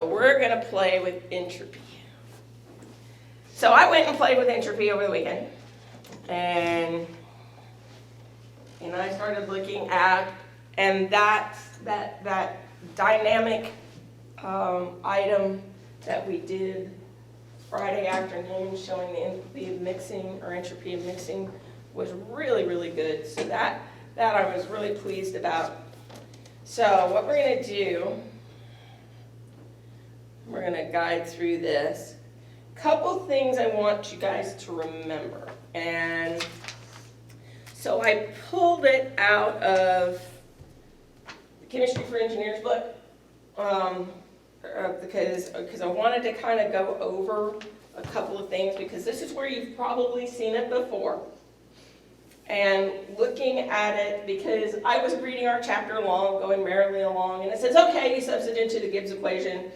We're going to play with entropy. So I went and played with entropy over the weekend, and I started looking at, and that dynamic item that we did Friday afternoon showing the entropy of mixing, or entropy of mixing, was really, really good. So that I was really pleased about. So what we're going to do, we're going to guide through this. Couple things I want you guys to remember. And so I pulled it out of the Chemistry for Engineers book because I wanted to kind of go over a couple of things, because this is where you've probably seen it before. And looking at it, because I was reading our chapter along, going merrily along, and it says, okay, you substitute into the Gibbs equation,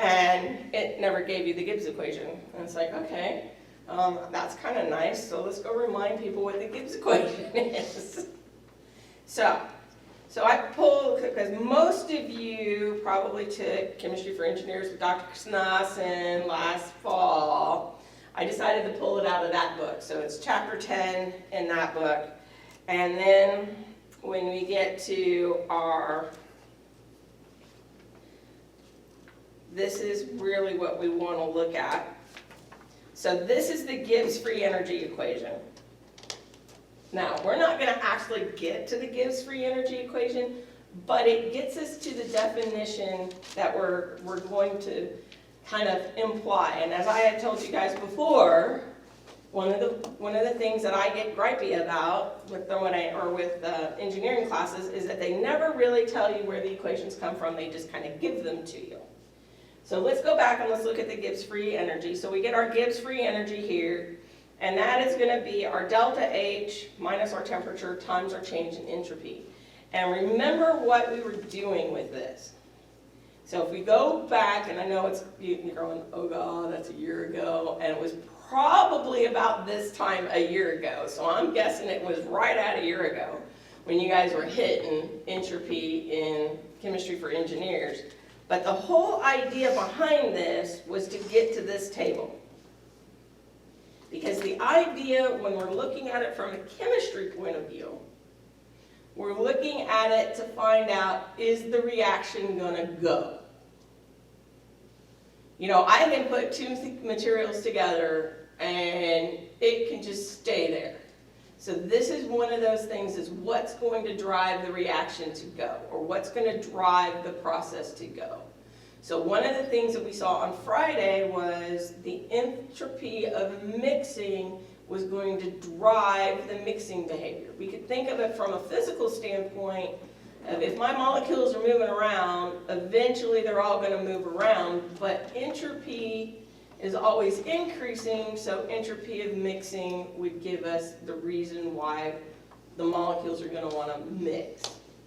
and it never gave you the Gibbs equation. And it's like, okay, that's kind of nice, so let's go remind people what the Gibbs equation is. So I pulled, because most of you probably took Chemistry for Engineers with Dr. Knassen last fall. I decided to pull it out of that book. So it's chapter 10 in that book. And then when we get to this is really what we want to look at. So this is the Gibbs free energy equation. Now, we're not going to actually get to the Gibbs free energy equation, but it gets us to the definition that we're going to kind of imply. And as I had told you guys before, one of the things that I get gripey about with engineering classes is that they never really tell you where the equations come from. They just kind of give them to you. So let's go back and let's look at the Gibbs free energy. So we get our Gibbs free energy here, and that is going to be our delta H minus our temperature times our change in entropy. And remember what we were doing with this. So if we go back, and I know you're going, oh God, that's a year ago, and it was probably about this time a year ago. So I'm guessing it was right at a year ago when you guys were hitting entropy in Chemistry for Engineers. But the whole idea behind this was to get to this table. Because the idea, when we're looking at it from a chemistry point of view, we're looking at it to find out, is the reaction going to go? You know, I can put two materials together and it can just stay there. So this is one of those things, is what's going to drive the reaction to go, or what's going to drive the process to go. So one of the things that we saw on Friday was the entropy of mixing was going to drive the mixing behavior. We could think of it from a physical standpoint of, if my molecules are moving around, eventually they're all going to move around, but entropy is always increasing, so entropy of mixing would give us the reason why the molecules are going to want to mix.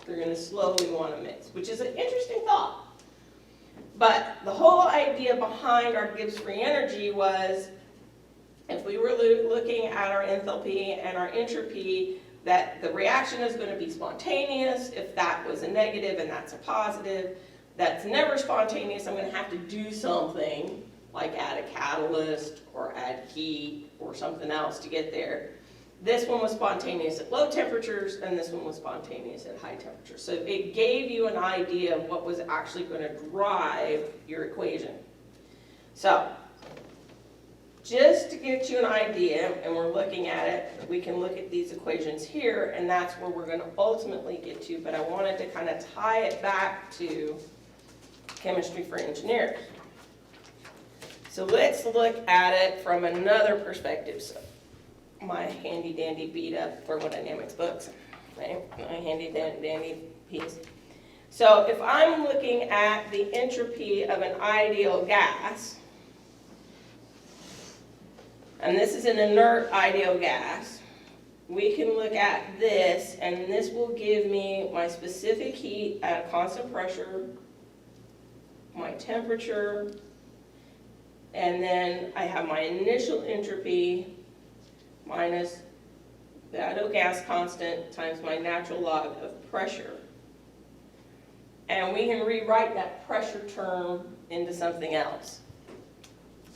They're going to slowly want to mix, which is an interesting thought. But the whole idea behind our Gibbs free energy was, if we were looking at our enthalpy and our entropy, that the reaction is going to be spontaneous. If that was a negative and that's a positive, that's never spontaneous. I'm going to have to do something, like add a catalyst or add heat or something else to get there. This one was spontaneous at low temperatures, and this one was spontaneous at high temperatures. So it gave you an idea of what was actually going to drive your equation. So just to get you an idea, and we're looking at it, we can look at these equations here, and that's where we're going to ultimately get to, but I wanted to kind of tie it back to Chemistry for Engineers. So let's look at it from another perspective. So my handy dandy beat up thermodynamics books, right? My handy dandy piece. So if I'm looking at the entropy of an ideal gas, and this is an inert ideal gas, we can look at this, and this will give me my specific heat at a constant pressure, my temperature, and then I have my initial entropy minus the ideal gas constant times my natural log of pressure. And we can rewrite that pressure term into something else.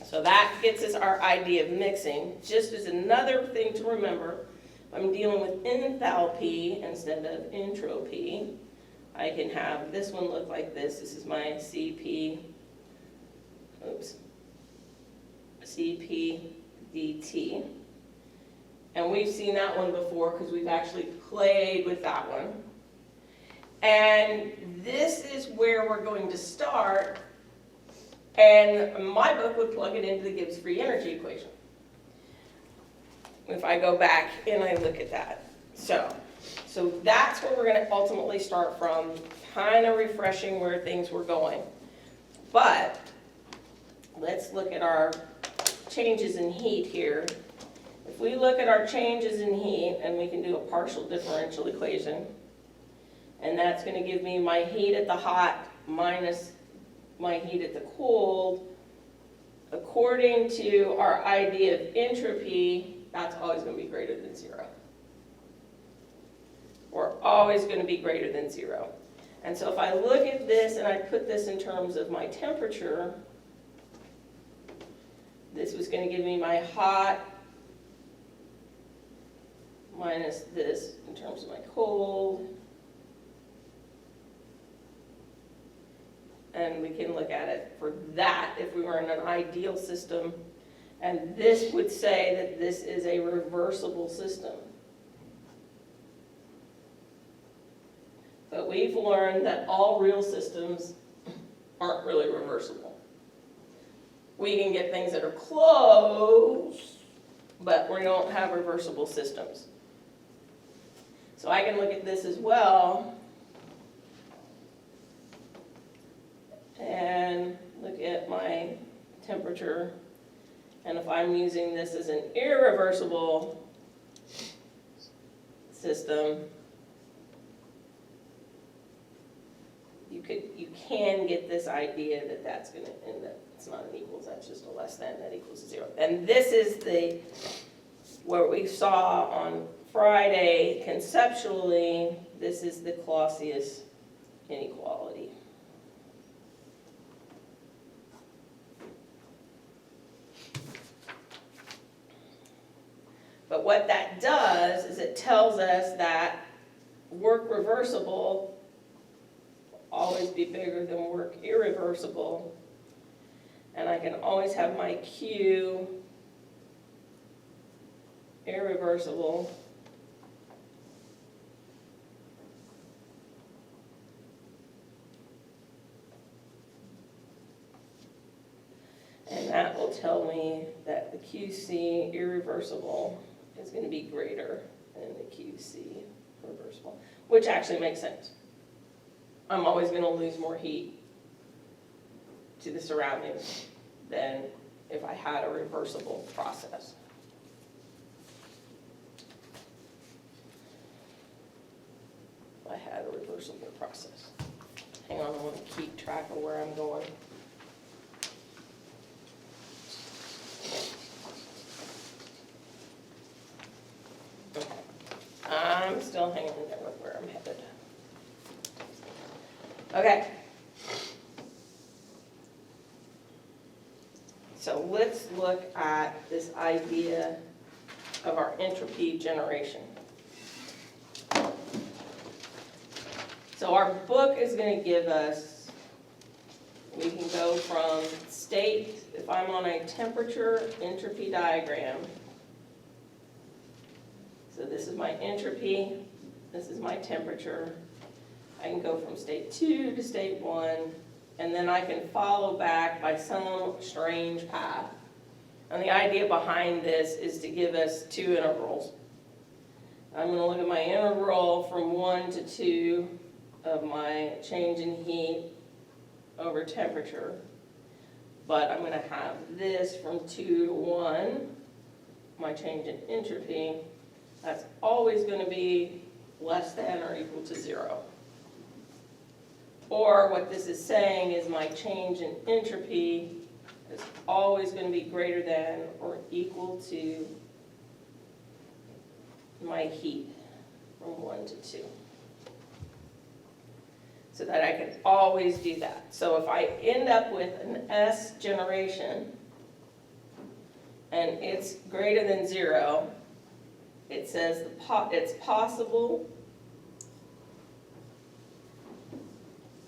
So that gets us our idea of mixing. Just as another thing to remember, I'm dealing with enthalpy instead of entropy. I can have this one look like this. This is my CP dt. And we've seen that one before because we've actually played with that one. And this is where we're going to start. And my book would plug it into the Gibbs free energy equation. If I go back and I look at that. So that's where we're going to ultimately start from, kind of refreshing where things were going. But let's look at our changes in heat here. If we look at our changes in heat, and we can do a partial differential equation, and that's going to give me my heat at the hot minus my heat at the cold. According to our idea of entropy, that's always going to be greater than 0. We're always going to be greater than 0. And so if I look at this and I put this in terms of my temperature, this was going to give me my hot minus this in terms of my cold. And we can look at it for that if we were in an ideal system. And this would say that this is a reversible system. But we've learned that all real systems aren't really reversible. We can get things that are close, but we don't have reversible systems. So I can look at this as well and look at my temperature. And if I'm using this as an irreversible system, you can get this idea that that's going to end up, it's not an equals, that's just a less than, that equals 0. And this is what we saw on Friday conceptually. This is the Clausius inequality. But what that does is it tells us that work reversible will always be bigger than work irreversible. And I can always have my Q irreversible and that will tell me that the QC irreversible is going to be greater than the QC reversible, which actually makes sense. I'm always going to lose more heat to the surroundings than if I had a reversible process. If I had a reversible process. Hang on, I want to keep track of where I'm going. Okay. I'm still hanging in there with where I'm headed. Okay. So let's look at this idea of our entropy generation. So our book is going to give us, we can go from state, if I'm on a temperature entropy diagram, so this is my entropy, this is my temperature. I can go from state 2 to state 1, and then I can follow back by some strange path. And the idea behind this is to give us 2 intervals. I'm going to look at my interval from 1 to 2 of my change in heat over temperature. But I'm going to have this from 2 to 1, my change in entropy. That's always going to be less than or equal to 0. Or what this is saying is my change in entropy is always going to be greater than or equal to my heat from 1 to 2. so that I can always do that. So if I end up with an S generation and it's greater than 0, it says it's possible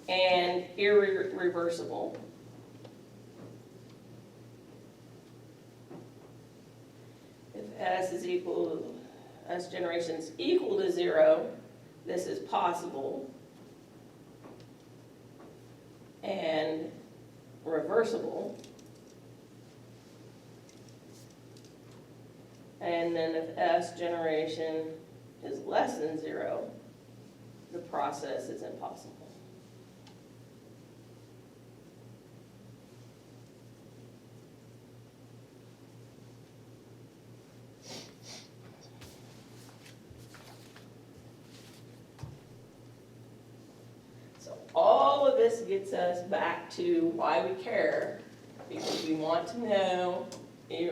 and irreversible. If S generation is equal to 0, this is possible and reversible. And then if S generation is less than 0, the process is impossible. So all of this gets us back to why we care, because we want to know,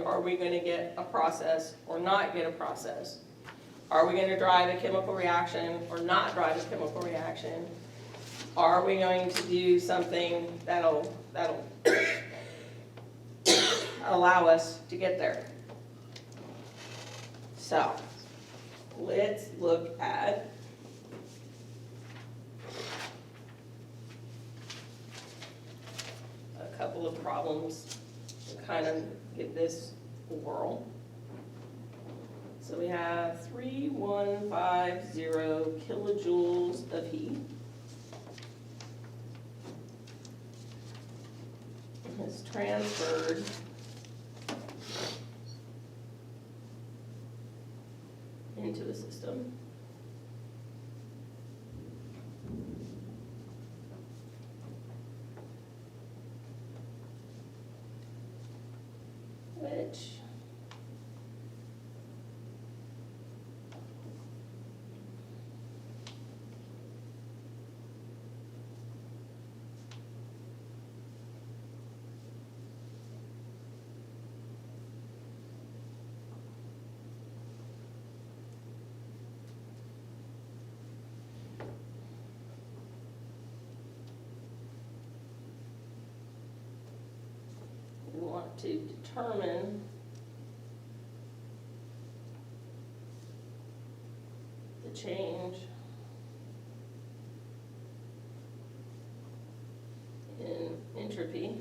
are we going to get a process or not get a process? Are we going to drive a chemical reaction or not drive a chemical reaction? Are we going to do something that'll allow us to get there? So let's look at a couple of problems to kind of give this a whirl. So we have 3150 kilojoules of heat. Is transferred into the system. Which we want to determine the change in entropy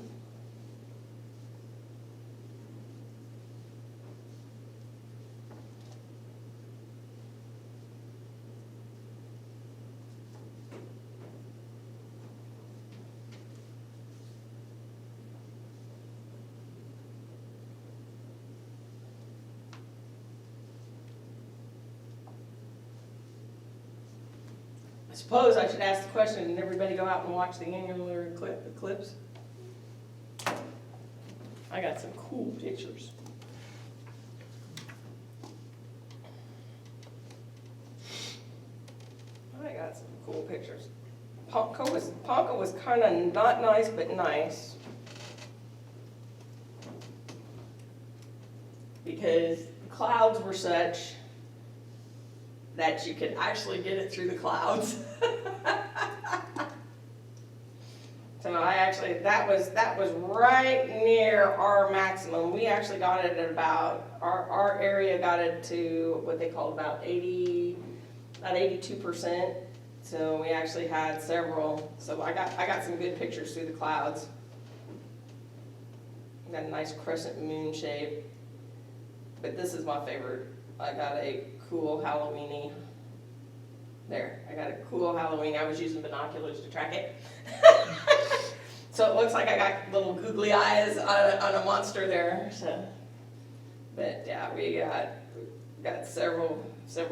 I suppose I should ask the question, and everybody go out and watch the annular eclipse? I got some cool pictures. I got some cool pictures. Ponca was kind of not nice, but nice. Because the clouds were such that you could actually get it through the clouds. So that was right near our maximum. We actually got it at about, our area got it to what they call about 82%. So we actually had several, so I got some good pictures through the clouds. Got a nice crescent moon shape. But this is my favorite. I got a cool Halloween-y. There, I got a cool Halloween. I was using binoculars to track it. So it looks like I got little googly eyes on a monster there. So, but yeah, we got several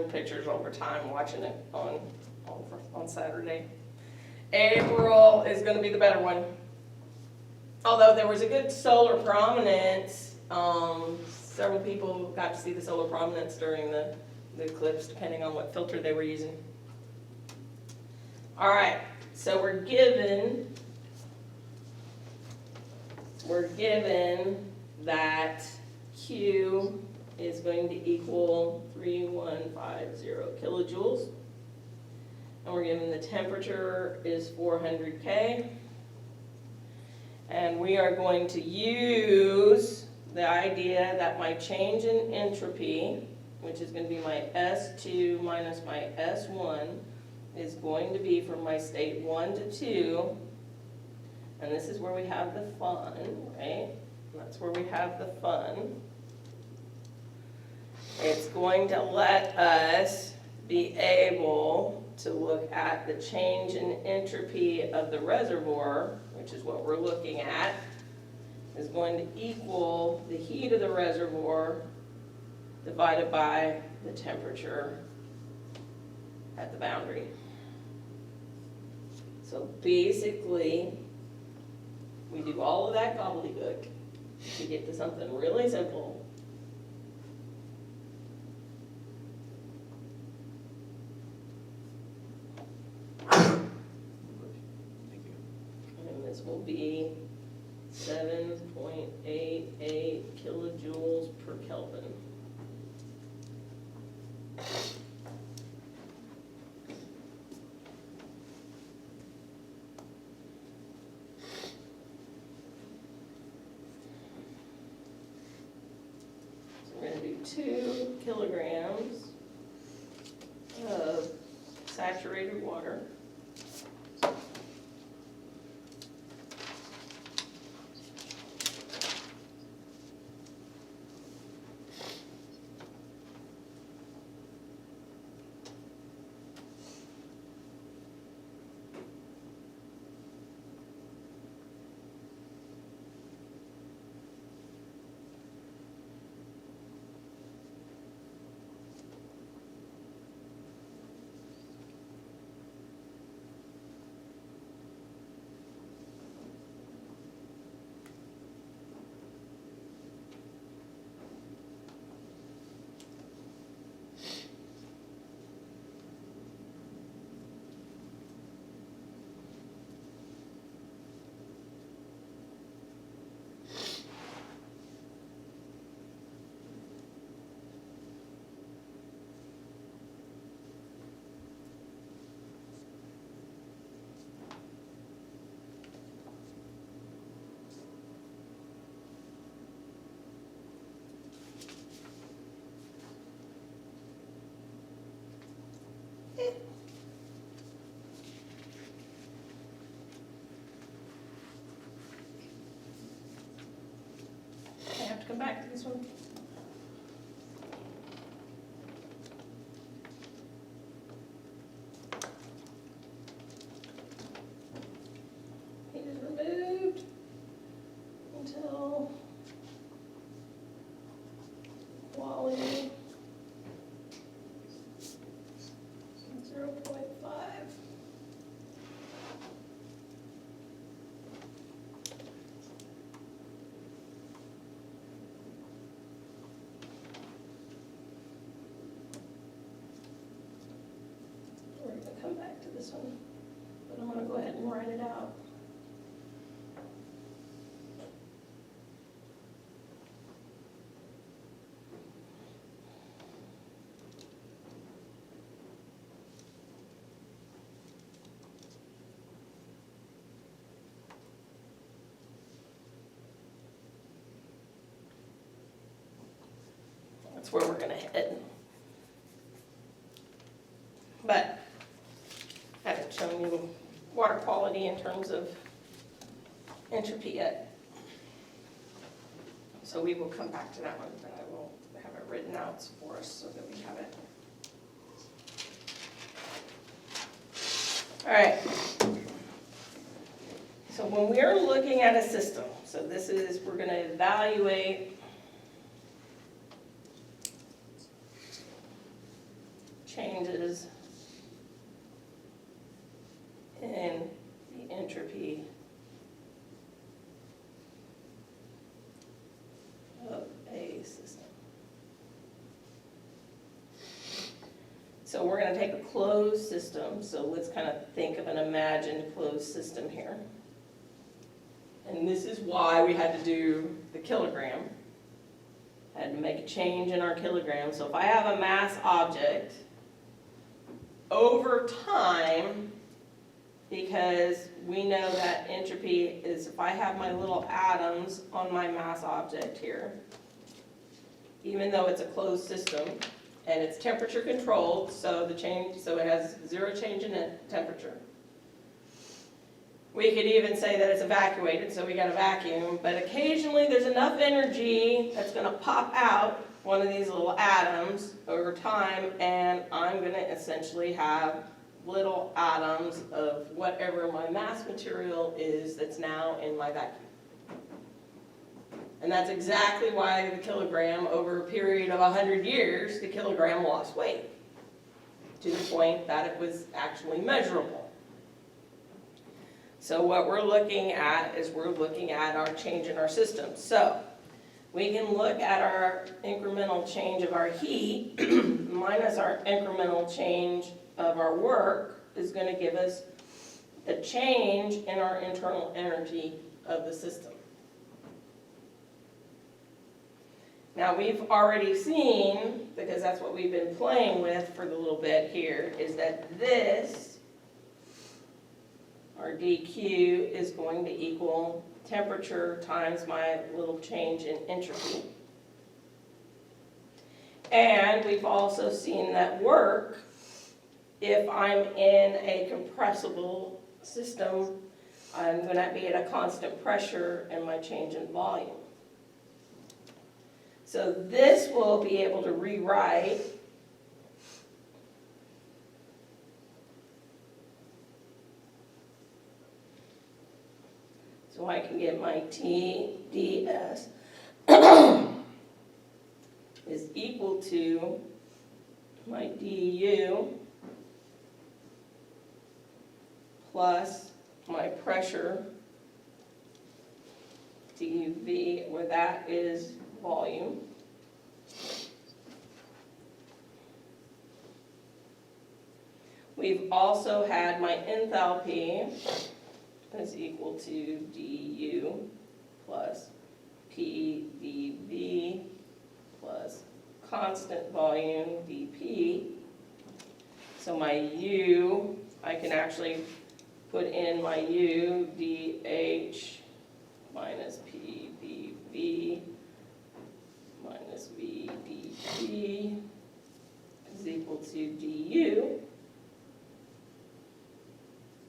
pictures over time watching it on Saturday. April is going to be the better one. Although there was a good solar prominence. Several people got to see the solar prominence during the eclipse, depending on what filter they were using. All right, so we're given that Q is going to equal 3150 kilojoules, and we're given the temperature is 400 K. And we are going to use the idea that my change in entropy, which is going to be my S2 minus my S1, is going to be from my state 1 to 2. And this is where we have the fun, right? That's where we have the fun. It's going to let us be able to look at the change in entropy of the reservoir, which is what we're looking at, is going to equal the heat of the reservoir divided by the temperature at the boundary. So basically, we do all of that gobbledygook to get to something really simple. And this will be 7.88 kilojoules per Kelvin. So we're going to do 2 kilograms of saturated water. I have to come back to this one. Heat is removed until quality 0.5. We're going to come back to this one, but I'm going to go ahead and write it out. That's where we're going to head. But I haven't shown you water quality in terms of entropy yet. So we will come back to that one, but I will have it written out for us so that we have it. All right. So when we're looking at a system, so this is, we're going to evaluate changes in the entropy of a system. So we're going to take a closed system. So let's kind of think of an imagined closed system here. And this is why we had to do the kilogram. I had to make a change in our kilogram. So if I have a mass object, over time, because we know that entropy is, if I have my little atoms on my mass object here, even though it's a closed system, and it's temperature controlled, so it has zero change in temperature. We could even say that it's evacuated, so we got a vacuum, but occasionally there's enough energy that's going to pop out one of these little atoms over time, and I'm going to essentially have little atoms of whatever my mass material is that's now in my vacuum. And that's exactly why the kilogram, over a period of 100 years, the kilogram lost weight, to the point that it was actually measurable. So what we're looking at is we're looking at our change in our system. So we can look at our incremental change of our heat minus our incremental change of our work is going to give us the change in our internal energy of the system. Now we've already seen, because that's what we've been playing with for the little bit here, is that this, our dq, is going to equal temperature times my little change in entropy. And we've also seen that work, if I'm in a compressible system, I'm going to be at a constant pressure and my change in volume. So this will be able to rewrite so I can get my T ds is equal to my du plus my pressure duv, where that is volume, we've also had my enthalpy is equal to du plus pdv plus constant volume dp. So my u, I can actually put in my u dh minus pdv minus vdp is equal to du.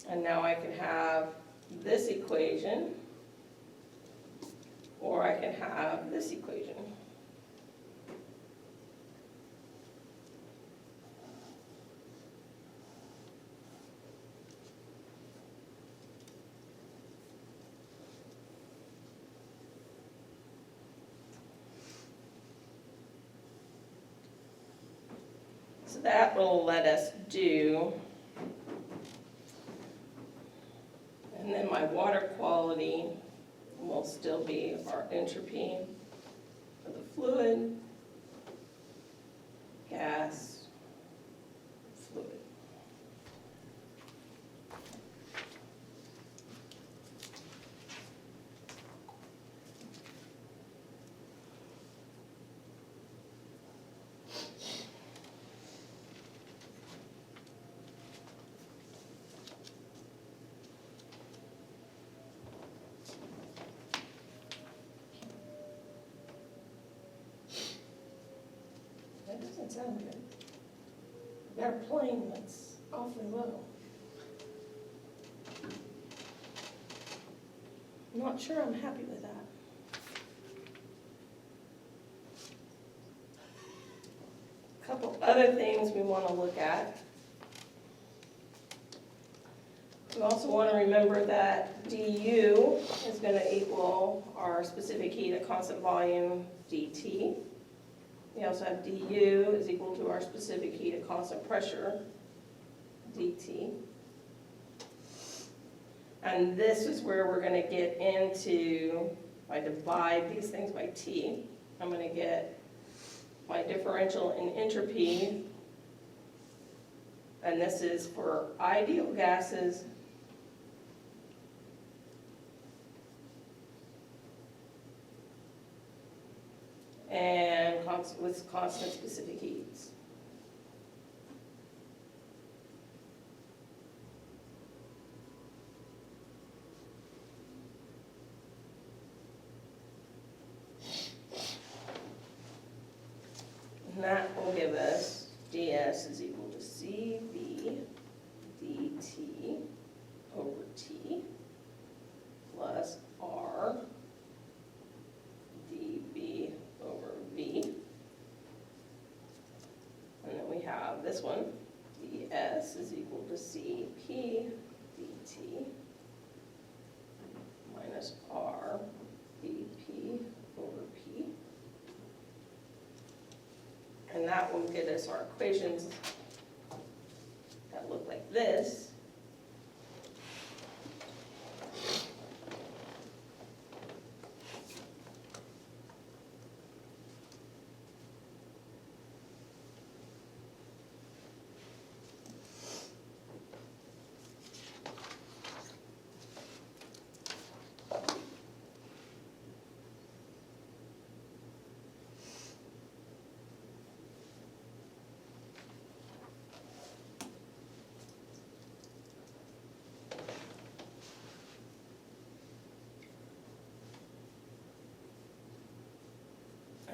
And now I can have this equation, or I can have this equation. So that will let us do, and then my water quality will still be our entropy for the fluid, gas, fluid. That doesn't sound good. I've got a plane that's awfully low. I'm not sure I'm happy with that. A couple other things we want to look at. We also want to remember that du is going to equal our specific heat at constant volume dt. We also have du is equal to our specific heat at constant pressure, dt. And this is where we're going to get into, if I divide these things by T, I'm going to get my differential in entropy. And this is for ideal gases and with constant specific heats. And that will give us ds is equal to cv dt over t plus r dv over v. And then we have this one, ds is equal to cp dt minus r dp over p. And that will get us our equations that look like this.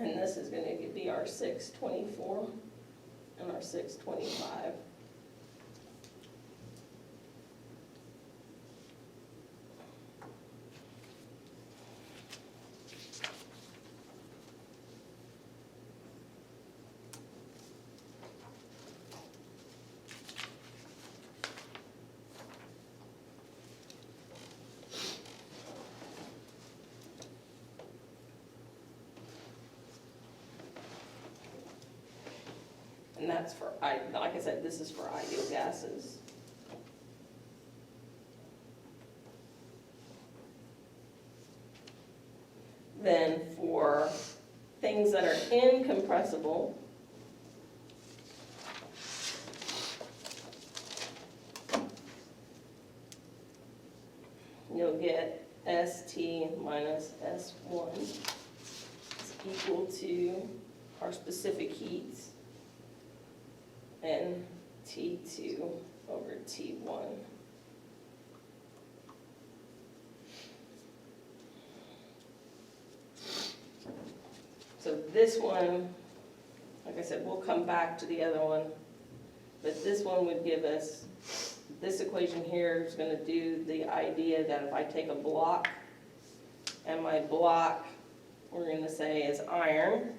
And this is going to be our 624 and our 625. And that's for, like I said, this is for ideal gases. Then for things that are incompressible, you'll get ST minus S1 is equal to our specific heats and T2 over T1. So this one, like I said, we'll come back to the other one, but this one would give us, this equation here is going to do the idea that if I take a block, and my block, we're going to say is iron,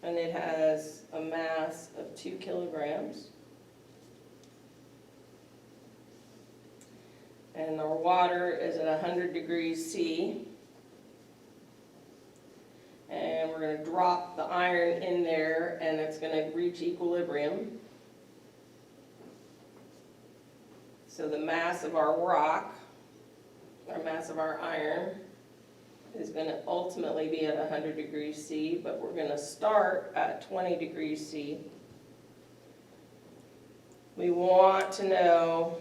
and it has a mass of 2 kilograms. And our water is at 100 degrees C. And we're going to drop the iron in there, and it's going to reach equilibrium. So the mass of our rock, or mass of our iron, is going to ultimately be at 100 degrees C, but we're going to start at 20 degrees C. We want to know,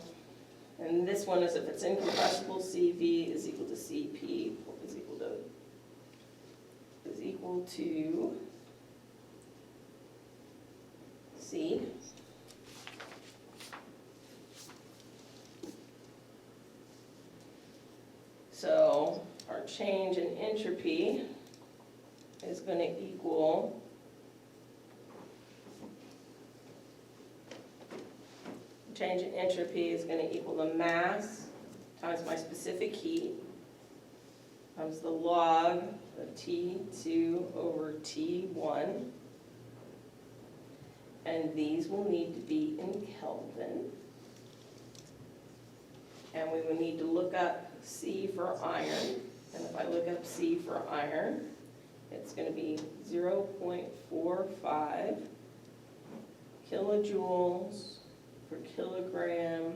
and this one is if it's incompressible, CV is equal to CP is equal to C. So our change in entropy is going to equal the mass times my specific heat times the log of T2 over T1. And these will need to be in Kelvin. And we will need to look up C for iron. And if I look up C for iron, it's going to be 0.45 kilojoules per kilogram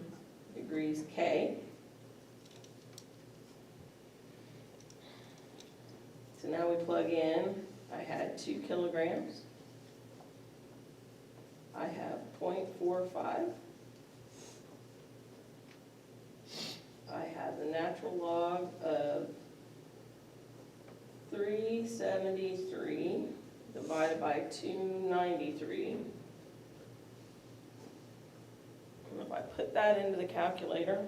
degrees K. So now we plug in, I had 2 kilograms. I have 0.45. I have the natural log of 373 divided by 293. And if I put that into the calculator,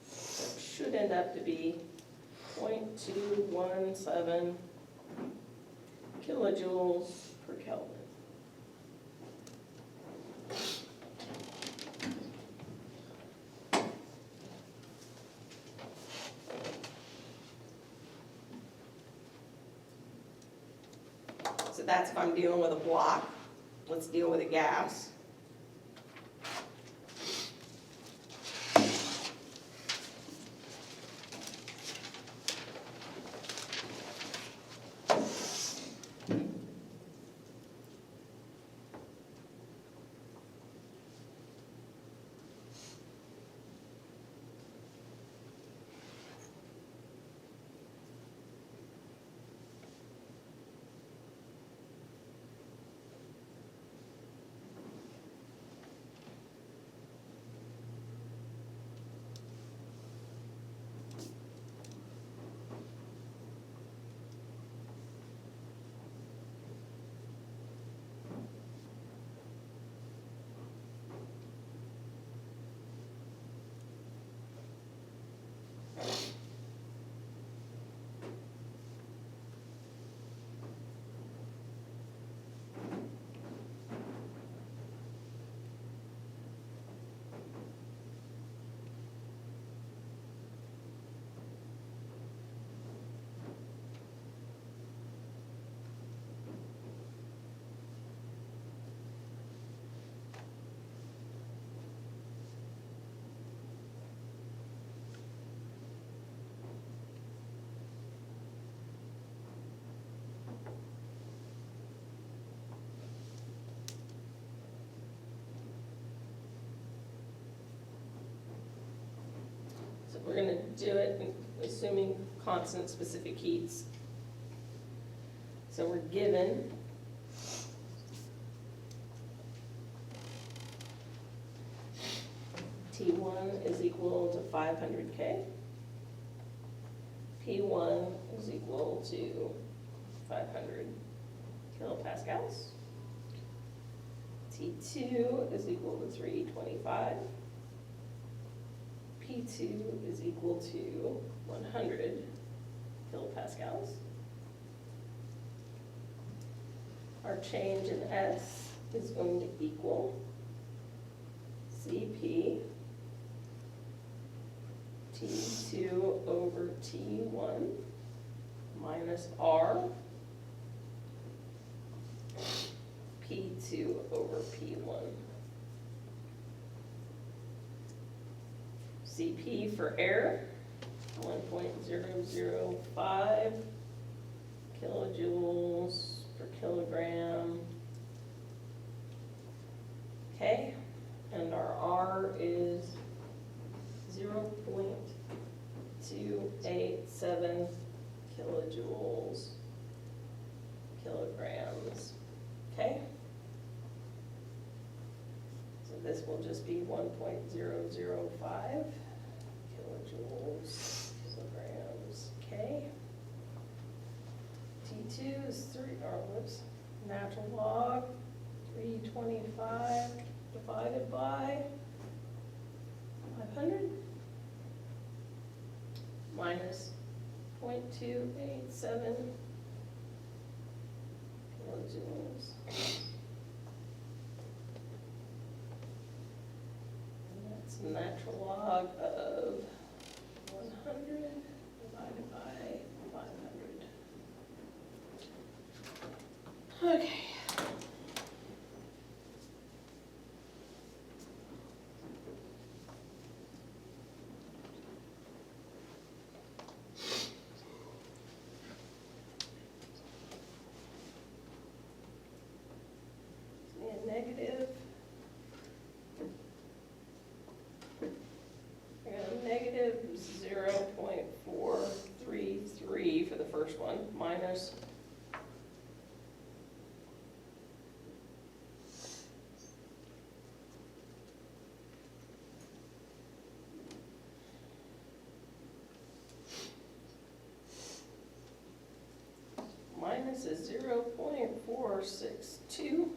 it should end up to be 0.217 kilojoules per Kelvin. So that's if I'm dealing with a block. Let's deal with a gas. We're going to do it assuming constant specific heats. So we're given T1 is equal to 500K. P1 is equal to 500 kilopascals. T2 is equal to 325. P2 is equal to 100 kilopascals. Our change in S is going to equal Cp T2 over T1 minus R P2 over P1. Cp for air, 1.005 kilojoules per kilogram. Okay, and our R is 0.287 kilojoules kilograms. Okay. So this will just be 1.005 kilojoules kilograms. Okay. T2 is natural log 325 divided by 500 minus 0.287 kilojoules. And that's natural log of 100 divided by 500. Okay. Negative. I got a negative 0.433 for the first one, minus is 0.462.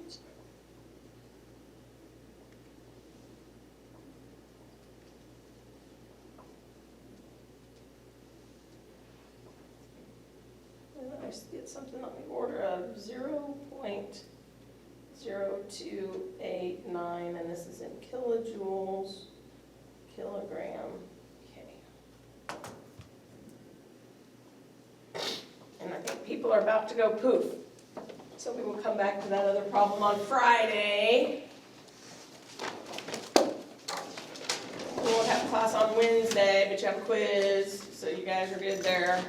I get something on the order of 0.0289, and this is in kilojoules, kilogram, okay. And I think people are about to go poof. So we will come back to that other problem on Friday. We won't have class on Wednesday, but you have a quiz, so you guys are good there.